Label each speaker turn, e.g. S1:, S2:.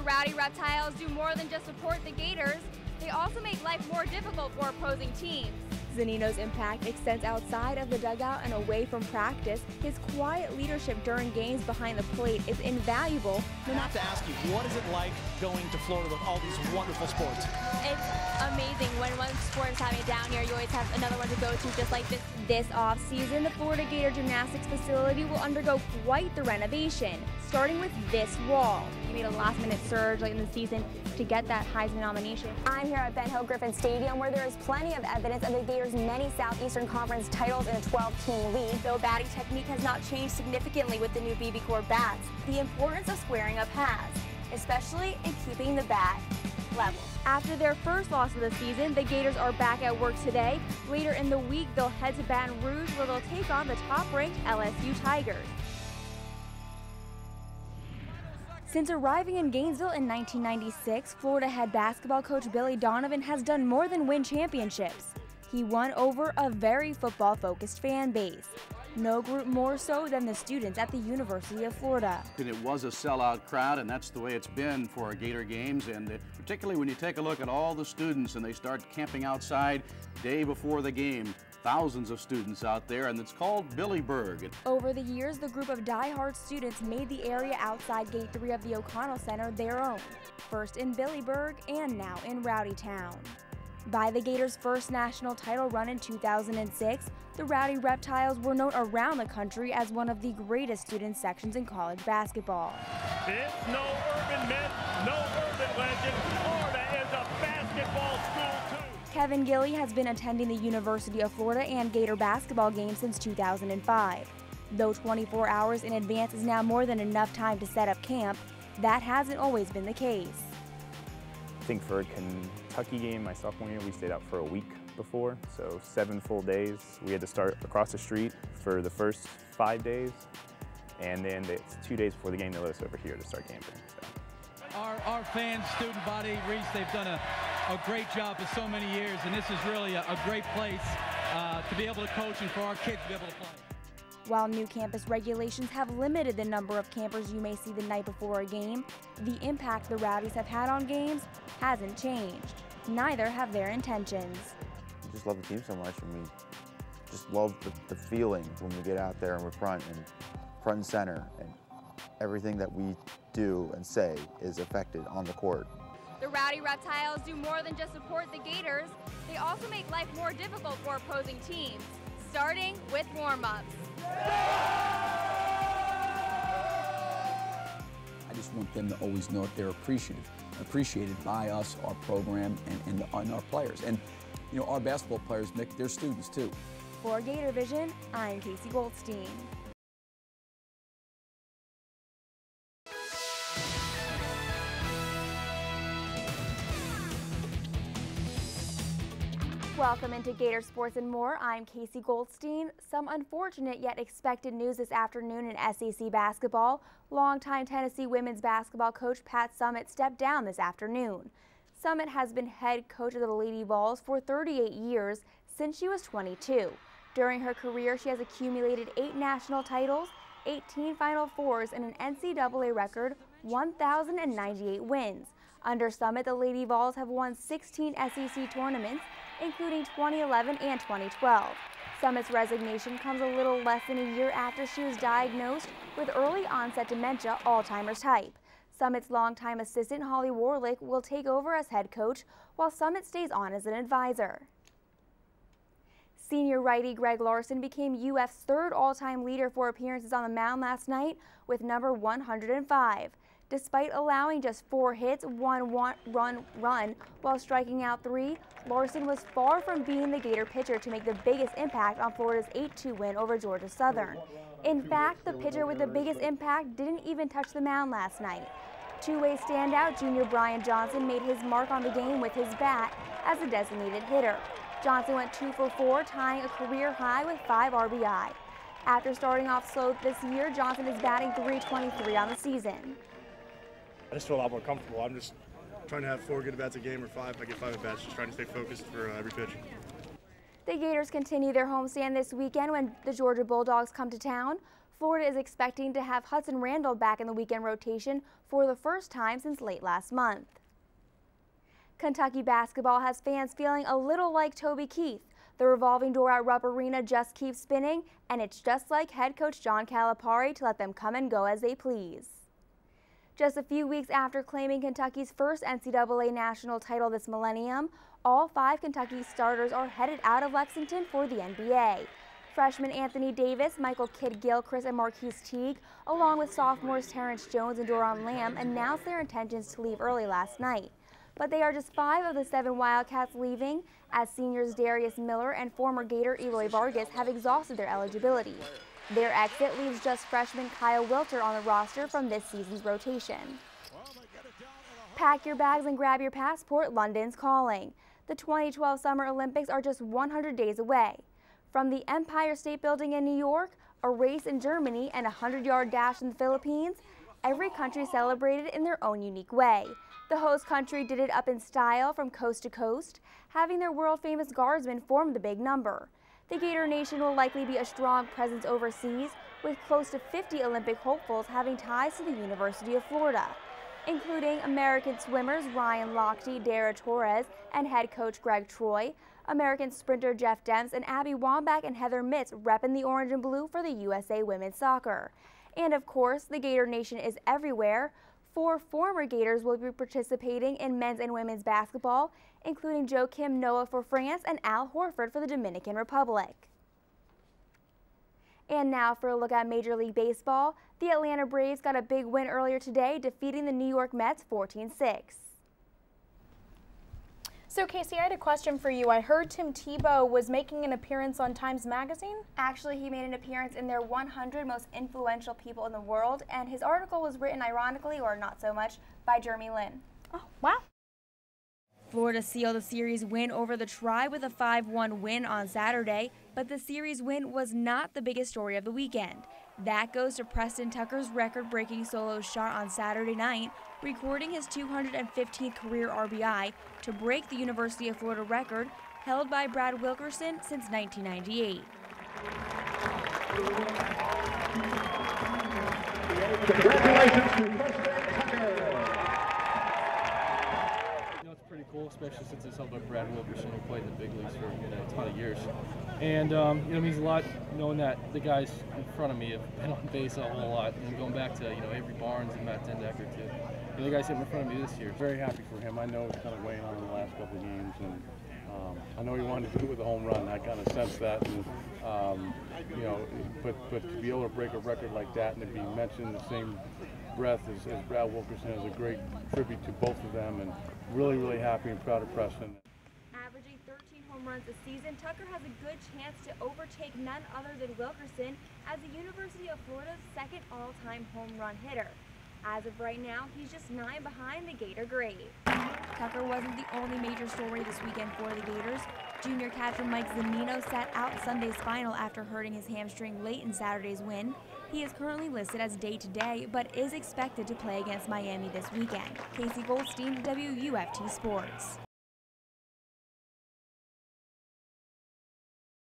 S1: Rowdy Reptiles do more than just support the Gators. They also make life more difficult for opposing teams.
S2: Zanino's impact extends outside of the dugout and away from practice. His quiet leadership during games behind the plate is invaluable.
S3: I have to ask you, what is it like going to Florida with all these wonderful sports?
S1: It's amazing. When one sport is having it down here, you always have another one to go to, just like this.
S2: This off-season, the Florida Gator Gymnastics facility will undergo quite the renovation, starting with this wall. He made a last-minute surge late in the season to get that Heisman nomination.
S4: I'm here at Ben Hill Griffin Stadium, where there is plenty of evidence of the Gators' many Southeastern Conference titles in a 12-team league.
S2: Though batting technique has not changed significantly with the new BB Core bats, the importance of squaring up has, especially in keeping the bat level. After their first loss of the season, the Gators are back at work today. Later in the week, they'll head to Baton Rouge, where they'll take on the top-ranked LSU Tigers. Since arriving in Gainesville in 1996, Florida head basketball coach Billy Donovan has done more than win championships. He won over a very football-focused fan base. No group more so than the students at the University of Florida.
S5: And it was a sellout crowd, and that's the way it's been for our Gator games, and particularly when you take a look at all the students and they start camping outside day before the game. Thousands of students out there, and it's called Billyburg.
S2: Over the years, the group of die-hard students made the area outside Gate 3 of the O'Connell Center their own, first in Billyburg and now in Rowdytown. By the Gators' first national title run in 2006, the Rowdy Reptiles were known around the country as one of the greatest student sections in college basketball.
S6: It's no urban myth, no urban legend. Florida is a basketball school, too.
S2: Kevin Gilly has been attending the University of Florida and Gator basketball games since 2005. Though 24 hours in advance is now more than enough time to set up camp, that hasn't always been the case.
S7: I think for a Kentucky game, my sophomore year, we stayed out for a week before, so 7 full days. We had to start across the street for the first 5 days, and then 2 days before the game, they let us over here to start camping. So.
S8: Our fans, student body, Reese, they've done a great job for so many years, and this is really a great place to be able to coach and for our kids to be able to play.
S2: While new campus regulations have limited the number of campers you may see the night before a game, the impact the Rowdies have had on games hasn't changed. Neither have their intentions.
S9: We just love the team so much, and we just love the feeling when we get out there and we're front and center, and everything that we do and say is affected on the court.
S1: The Rowdy Reptiles do more than just support the Gators. They also make life more difficult for opposing teams, starting with warm-ups.
S10: I just want them to always know that they're appreciated by us, our program, and our players. And, you know, our basketball players make their students, too.
S2: For Gator Vision, I'm Casey Goldstein. Welcome into Gator Sports and More. I'm Casey Goldstein. Some unfortunate yet expected news this afternoon in SEC basketball. Longtime Tennessee women's basketball coach Pat Summitt stepped down this afternoon. Summitt has been head coach of the Lady Vols for 38 years, since she was 22. During her career, she has accumulated 8 national titles, 18 Final Fours, and an NCAA record 1,098 wins. Under Summitt, the Lady Vols have won 16 SEC tournaments, including 2011 and 2012. Summitt's resignation comes a little less than a year after she was diagnosed with early onset dementia, Alzheimer's type. Summitt's longtime assistant, Holly Warlick, will take over as head coach, while Summitt stays on as an advisor. Senior righty Greg Larson became UF's third all-time leader for appearances on the mound last night with number 105. Despite allowing just 4 hits, 1 run while striking out 3, Larson was far from being the Gator pitcher to make the biggest impact on Florida's 8-2 win over Georgia Southern. In fact, the pitcher with the biggest impact didn't even touch the mound last night. Two-way standout junior Brian Johnson made his mark on the game with his bat as a designated hitter. Johnson went 2 for 4, tying a career high with 5 RBI. After starting off slow this year, Johnson is batting .323 on the season.
S11: I just feel a lot more comfortable. I'm just trying to have 4 good at-bats a game, or 5 if I get 5 at-bats, just trying to stay focused for every pitch.
S2: The Gators continue their homestand this weekend when the Georgia Bulldogs come to town. Florida is expecting to have Hudson Randall back in the weekend rotation for the first time since late last month. Kentucky basketball has fans feeling a little like Toby Keith. The revolving door at Rupp Arena just keeps spinning, and it's just like head coach John Calipari to let them come and go as they please. Just a few weeks after claiming Kentucky's first NCAA national title this millennium, all 5 Kentucky starters are headed out of Lexington for the NBA. Freshmen Anthony Davis, Michael Kidd-Gilchrist, and Marquise Teague, along with sophomores Terrence Jones and Doron Lamb, announced their intentions to leave early last night. But they are just 5 of the 7 Wildcats leaving, as seniors Darius Miller and former Gator Eloy Vargas have exhausted their eligibility. Their exit leaves just freshman Kyle Wilter on the roster from this season's rotation. Pack your bags and grab your passport, London's calling. The 2012 Summer Olympics are just 100 days away. From the Empire State Building in New York, a race in Germany, and a 100-yard dash in the Philippines, every country celebrated in their own unique way. The host country did it up in style from coast to coast, having their world-famous guardsmen form the big number. The Gator Nation will likely be a strong presence overseas, with close to 50 Olympic hopefuls having ties to the University of Florida, including American swimmers Ryan Lochte, Dara Torres, and head coach Greg Troy, American sprinter Jeff Demps, and Abby Wambach and Heather Mitz repping the orange and blue for the USA women's soccer. And of course, the Gator Nation is everywhere. 4 former Gators will be participating in men's and women's basketball, including Joakim Noah for France and Al Horford for the Dominican Republic. And now for a look at Major League Baseball. The Atlanta Braves got a big win earlier today, defeating the New York Mets 14-6.
S12: So Casey, I had a question for you. I heard Tim Tebow was making an appearance on Times Magazine.
S2: Actually, he made an appearance in their 100 most influential people in the world, and his article was written ironically, or not so much, by Jeremy Lin.
S12: Oh, wow.
S2: Florida sealed a series win over the Tribe with a 5-1 win on Saturday, but the series win was not the biggest story of the weekend. That goes to Preston Tucker's record-breaking solo shot on Saturday night, recording his 215th career RBI to break the University of Florida record held by Brad Wilkerson since 1998.
S13: Congratulations to Preston Tucker.
S14: It's pretty cool, especially since it's held by Brad Wilkerson, who played in the big leagues for a ton of years. And it means a lot knowing that the guys in front of me have been on base a whole lot. And going back to Avery Barnes and Matt Dendecker too. The guys hitting in front of me this year.
S15: Very happy for him. I know it's kind of weighing on in the last couple of games, and I know he wanted to do it with a home run. I kind of sensed that, and but to be able to break a record like that and to be mentioned in the same breath as Brad Wilkerson is a great tribute to both of them, and really, really happy and proud of Preston.
S2: Averaging 13 home runs a season, Tucker has a good chance to overtake none other than Wilkerson as the University of Florida's second all-time home run hitter. As of right now, he's just 9 behind the Gator great. Tucker wasn't the only major story this weekend for the Gators. Junior catcher Mike Zunino sat out Sunday's final after hurting his hamstring late in Saturday's win. He is currently listed as day-to-day, but is expected to play against Miami this weekend. Casey Goldstein, WUFT Sports.